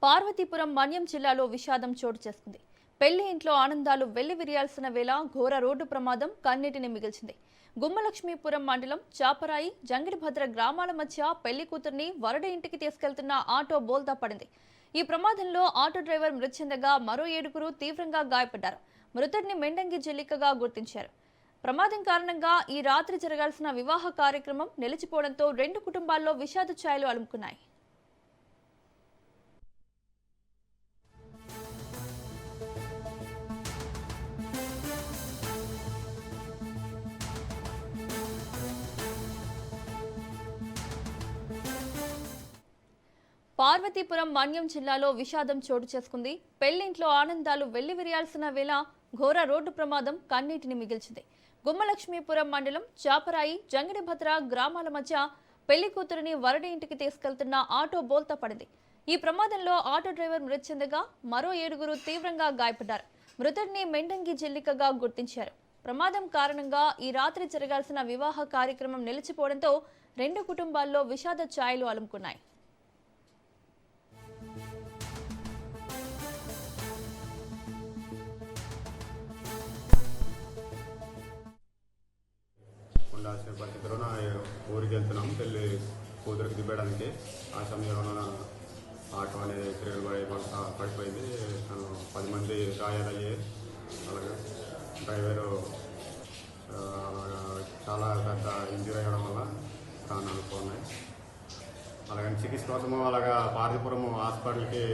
పార్వతీపురం మన్యం జిల్లాలో విషాదం చోటు చేసుకుంది. పెళ్లి ఇంట్లో ఆనందాలు వెల్లివిరియాల్సిన వేళ ఘోర రోడ్డు ప్రమాదం కన్నీటిని మిగిల్చింది. గుమ్మలక్ష్మీపురం మండలం చాపరాయి, జంగిడిభద్ర గ్రామాల మధ్య పెళ్లి కూతుర్ని వరుడి ఇంటికి తీసుకెళ్తున్న ఆటో బోల్తా పడింది. ఈ ప్రమాదంలో ఆటో డ్రైవర్ మృతి చెందగా మరో 7గురు తీవ్రంగా గాయపడ్డారు. మృతుడిని మెండంగి జిల్లికగా గుర్తించారు. ప్రమాదం కారణంగా ఈ రాత్రి జరగాల్సిన వివాహ కార్యక్రమం నిలిచిపోవడంతో రెండు కుటుంబాల్లో విషాద ఛాయలు అలుముకున్నాయి. పార్వతీపురం మన్యం జిల్లాలో విషాదం చోటు చేసుకుంది. పెళ్లింట్లో ఆనందాలు వెల్లివిరియాల్సిన వేళ ఘోర రోడ్డు ప్రమాదం కన్నీటిని మిగిల్చింది. గుమ్మలక్ష్మీపురం మండలం చాపరాయి, జంగిడిభద్ర గ్రామాల మధ్య పెళ్లి కూతురిని వరుడి ఇంటికి తీసుకెళ్తున్న ఆటో బోల్తా పడింది. ఈ ప్రమాదంలో ఆటో డ్రైవర్ మృతి చెందగా మరో 7గురు తీవ్రంగా గాయపడ్డారు. మృతుడిని మెండంగి జిల్లికగా గుర్తించారు. ప్రమాదం కారణంగా ఈ రాత్రి జరగాల్సిన వివాహ కార్యక్రమం నిలిచిపోవడంతో రెండు కుటుంబాల్లో విషాద ఛాయలు అలుముకున్నాయి. ఉండాల్సిన పరిస్థితిలో ఊరికి వెళ్తున్నాం పెళ్ళి కూతురికి దిబ్బడానికి. ఆ సమయంలో ఆటో అనేది తిరగబడి పడిపోయింది. 10 మంది గాయాలయ్యాయి. అలాగే డ్రైవరు చాలా పెద్ద ఇంజూరీ అయ్యడం వల్ల ప్రాణాలు పోఉన్నాయి. అలాగే చికిత్స కోసము అలాగా పార్వతీపురం హాస్పిటల్కి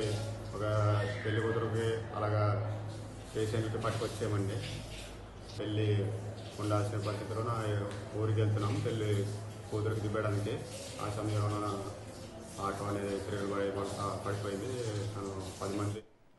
ఒక పెళ్లి కూతురుకి అలాగా పేషెంట్కి పట్టుకొచ్చామండి. పెళ్ళి ఉండాల్సిన పరిస్థితిలో ఊరికి వెళ్తున్నాం పెళ్ళి కూతురికి దిబ్బడానికి. ఆ సమయంలో ఆటో అనేది తిరగబడి పడిపోయింది. 10 మంది